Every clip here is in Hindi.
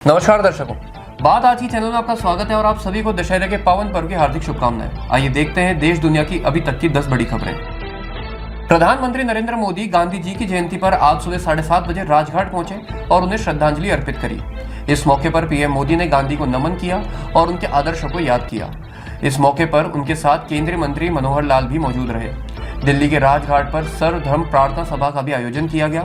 नमस्कार दर्शकों, बात आज की चैनल में आपका स्वागत है और आप सभी को दशहरे के पावन पर्व की हार्दिक शुभकामनाएं। आइए देखते हैं देश दुनिया की अभी तक की 10 बड़ी खबरें। प्रधानमंत्री नरेंद्र मोदी गांधी जी की जयंती पर आज सुबह 7:30 बजे राजघाट पहुंचे और उन्हें श्रद्धांजलि अर्पित करी। इस मौके पर पीएम मोदी ने गांधी को नमन किया और उनके आदर्शों को याद किया। इस मौके पर उनके साथ केंद्रीय मंत्री मनोहर लाल भी मौजूद रहे। दिल्ली के राजघाट पर सर्वधर्म प्रार्थना सभा का भी आयोजन किया गया।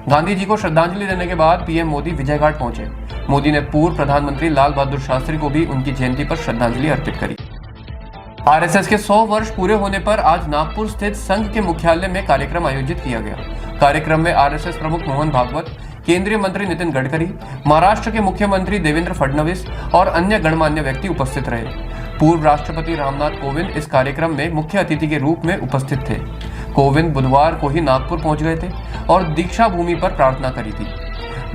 गांधी जी को श्रद्धांजलि देने के बाद पीएम मोदी विजय घाट पहुंचे। मोदी ने पूर्व प्रधानमंत्री लाल बहादुर शास्त्री को भी उनकी जयंती पर श्रद्धांजलि अर्पित करी। आरएसएस के 100 वर्ष पूरे होने पर आज नागपुर स्थित संघ के मुख्यालय में कार्यक्रम आयोजित किया गया। कार्यक्रम में आरएसएस प्रमुख मोहन भागवत, केंद्रीय मंत्री नितिन गडकरी, महाराष्ट्र के मुख्यमंत्री देवेंद्र फडणवीस और अन्य गणमान्य व्यक्ति उपस्थित रहे। पूर्व राष्ट्रपति रामनाथ कोविंद इस कार्यक्रम में मुख्य अतिथि के रूप में उपस्थित थे। कोविंद बुधवार को ही नागपुर पहुंच गए थे और दीक्षा भूमि पर प्रार्थना करी थी।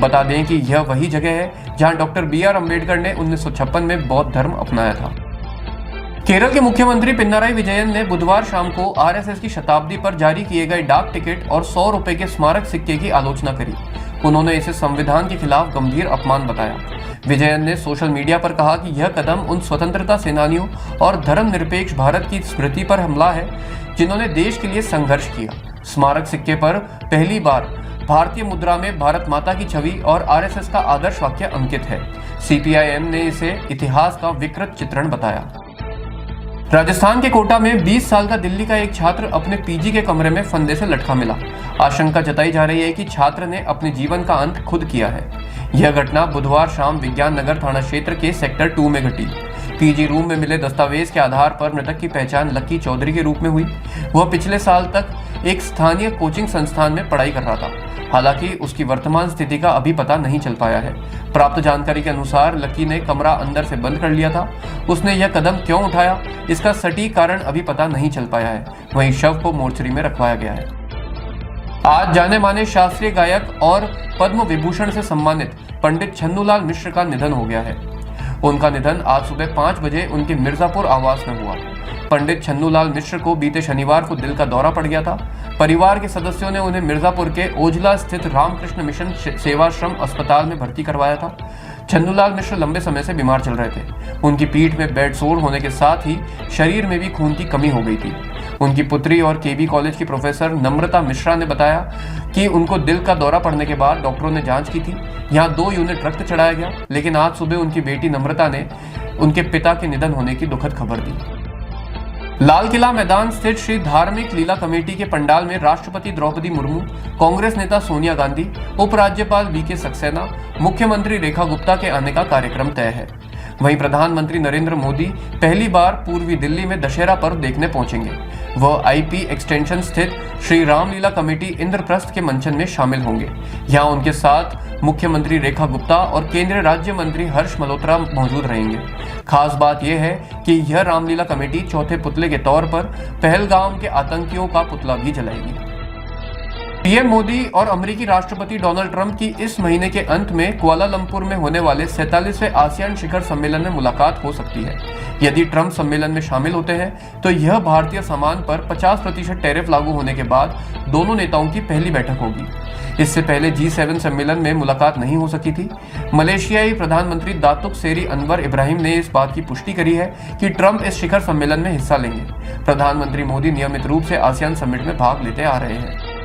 बता दें कि यह वही जगह है जहां डॉक्टर BR अम्बेडकर ने 1956 में बौद्ध धर्म अपनाया था। केरल के मुख्यमंत्री पिनाराई विजयन ने बुधवार शाम को आरएसएस की शताब्दी पर जारी किए गए डाक टिकट और 100 रुपए के स्मारक सिक्के की आलोचना करी। उन्होंने इसे संविधान के खिलाफ गंभीर अपमान बताया। विजयन ने सोशल मीडिया पर कहा कि यह कदम उन स्वतंत्रता सेनानियों और धर्मनिरपेक्ष भारत की स्मृति पर हमला है जिन्होंने देश के लिए संघर्ष किया। स्मारक सिक्के पर पहली बार भारतीय मुद्रा में भारत माता की छवि और आरएसएस का आदर्श वाक्य अंकित है। सीपीआईएम ने इसे इतिहास का विकृत चित्रण बताया। राजस्थान के कोटा में 20 साल का दिल्ली का एक छात्र अपने पीजी के कमरे में फंदे से लटका मिला। आशंका जताई जा रही है कि छात्र ने अपने जीवन का अंत खुद किया है। यह घटना बुधवार शाम विज्ञान नगर थाना क्षेत्र के सेक्टर 2 में घटी। पीजी रूम में मिले दस्तावेज के आधार पर मृतक की पहचान लक्की चौधरी के रूप में हुई। वह पिछले साल तक एक स्थानीय कोचिंग संस्थान में पढ़ाई कर रहा था। हालांकि उसकी वर्तमान स्थिति का अभी पता नहीं चल पाया है। प्राप्त जानकारी के अनुसार लक्की ने कमरा अंदर से बंद कर लिया था। उसने यह कदम क्यों उठाया, इसका सटीक कारण अभी पता नहीं चल पाया है। वहीं शव को मोर्चरी में रखवाया गया है। आज जाने माने शास्त्रीय गायक और पद्म विभूषण से सम्मानित पंडित छन्नूलाल मिश्र का निधन हो गया है। उनका निधन आज सुबह 5 बजे उनके मिर्जापुर आवास में हुआ। पंडित छन्नूलाल मिश्र को बीते शनिवार को दिल का दौरा पड़ गया था। परिवार के सदस्यों ने उन्हें मिर्जापुर के ओझला स्थित रामकृष्ण मिशन सेवाश्रम अस्पताल में भर्ती करवाया था। छन्नूलाल मिश्र लंबे समय से बीमार चल रहे थे। उनकी पीठ में बेड सोर होने के साथ ही शरीर में भी खून की कमी हो गई थी। उनकी पुत्री और केबी कॉलेज की प्रोफेसर नम्रता मिश्रा ने बताया कि उनको दिल का दौरा पड़ने के बाद डॉक्टरों ने जांच की थी। यहाँ 2 यूनिट रक्त चढ़ाया गया, लेकिन आज सुबह उनकी बेटी नम्रता ने उनके पिता के निधन होने की दुखद खबर दी। लाल किला मैदान स्थित श्री धार्मिक लीला कमेटी के पंडाल में राष्ट्रपति द्रौपदी मुर्मू, कांग्रेस नेता सोनिया गांधी, उपराज्यपाल VK सक्सेना, मुख्यमंत्री रेखा गुप्ता के आने का कार्यक्रम तय है। वहीं प्रधानमंत्री नरेंद्र मोदी पहली बार पूर्वी दिल्ली में दशहरा पर्व देखने पहुंचेंगे। वह IP एक्सटेंशन स्थित श्री रामलीला कमेटी इंद्रप्रस्थ के मंचन में शामिल होंगे। यहां उनके साथ मुख्यमंत्री रेखा गुप्ता और केंद्रीय राज्य मंत्री हर्ष मल्होत्रा मौजूद रहेंगे। खास बात यह है कि यह रामलीला कमेटी चौथे पुतले के तौर पर पहलगाम के आतंकियों का पुतला भी जलाएगी। पीएम मोदी और अमेरिकी राष्ट्रपति डोनाल्ड ट्रंप की इस महीने के अंत में कुआलालंपुर में होने वाले 47वें आसियान शिखर सम्मेलन में मुलाकात हो सकती है। यदि ट्रंप सम्मेलन में शामिल होते हैं तो यह भारतीय सामान पर 50% टैरिफ लागू होने के बाद दोनों नेताओं की पहली बैठक होगी। इससे पहले G7 सम्मेलन में मुलाकात नहीं हो सकी थी। मलेशियाई प्रधानमंत्री दातुक सेरी अनवर इब्राहिम ने इस बात की पुष्टि करी है कि ट्रंप इस शिखर सम्मेलन में हिस्सा लेंगे। प्रधानमंत्री मोदी नियमित रूप से आसियान समिट में भाग लेते आ रहे हैं।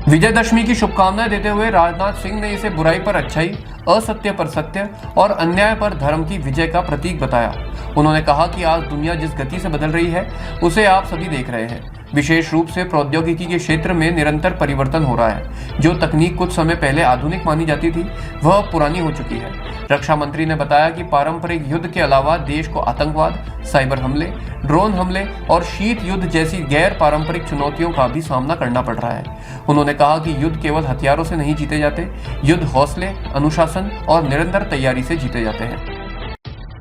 विजयदशमी की शुभकामनाएं देते हुए राजनाथ सिंह ने इसे बुराई पर अच्छाई, असत्य पर सत्य और अन्याय पर धर्म की विजय का प्रतीक बताया। उन्होंने कहा कि आज दुनिया जिस गति से बदल रही है उसे आप सभी देख रहे हैं। विशेष रूप से प्रौद्योगिकी के क्षेत्र में निरंतर परिवर्तन हो रहा है। जो तकनीक कुछ समय पहले आधुनिक मानी जाती थी वह पुरानी हो चुकी है। रक्षा मंत्री ने बताया कि पारंपरिक युद्ध के अलावा देश को आतंकवाद, साइबर हमले, ड्रोन हमले और शीत युद्ध जैसी गैर पारंपरिक चुनौतियों का भी सामना करना पड़ रहा है। उन्होंने कहा कि युद्ध केवल हथियारों से नहीं जीते जाते, युद्ध हौसले, अनुशासन और निरंतर तैयारी से जीते जाते हैं।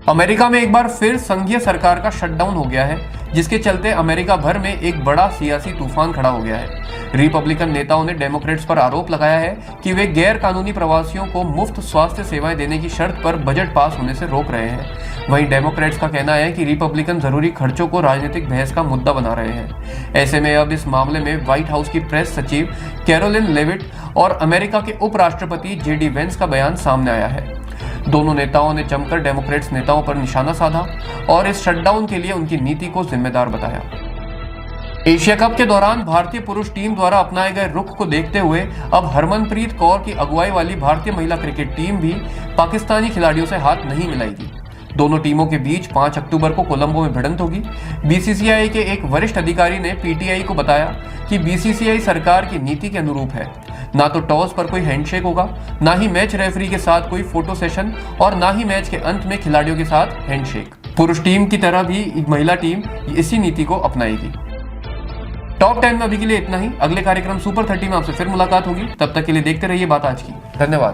अमेरिका में एक बार फिर संघीय सरकार का शटडाउन हो गया है, जिसके चलते अमेरिका भर में एक बड़ा सियासी तूफान खड़ा हो गया है। रिपब्लिकन नेताओं ने डेमोक्रेट्स पर आरोप लगाया है कि वे गैर कानूनी प्रवासियों को मुफ्त स्वास्थ्य सेवाएं देने की शर्त पर बजट पास होने से रोक रहे हैं। वहीं डेमोक्रेट्स का कहना है कि रिपब्लिकन जरूरी खर्चों को राजनीतिक बहस का मुद्दा बना रहे हैं। ऐसे में अब इस मामले में व्हाइट हाउस की प्रेस सचिव कैरोलिन लेविट और अमेरिका के उपराष्ट्रपति JD वेंस का बयान सामने आया है। दोनों नेताओं ने जमकर डेमोक्रेट्स नेताओं पर निशाना साधा और इस शटडाउन के लिए उनकी नीति को जिम्मेदार बताया। एशिया कप के दौरान भारतीय पुरुष टीम द्वारा अपनाए गए रुख को देखते हुए अब हरमनप्रीत कौर की अगुवाई वाली भारतीय महिला क्रिकेट टीम भी पाकिस्तानी खिलाड़ियों से हाथ नहीं मिलाएगी। दोनों टीमों के बीच 5 अक्टूबर को कोलंबो में भिड़ंत होगी। बीसीसीआई के एक वरिष्ठ अधिकारी ने पीटीआई को बताया कि बीसीसीआई सरकार की नीति के अनुरूप है। ना तो टॉस पर कोई हैंडशेक होगा, ना ही मैच रेफरी के साथ कोई फोटो सेशन और ना ही मैच के अंत में खिलाड़ियों के साथ हैंडशेक। पुरुष टीम की तरह भी महिला टीम इसी नीति को अपनाएगी। टॉप 10 में अभी के लिए इतना ही। अगले कार्यक्रम सुपर 30 में आपसे फिर मुलाकात होगी। तब तक के लिए देखते रहिए बात आज की। धन्यवाद।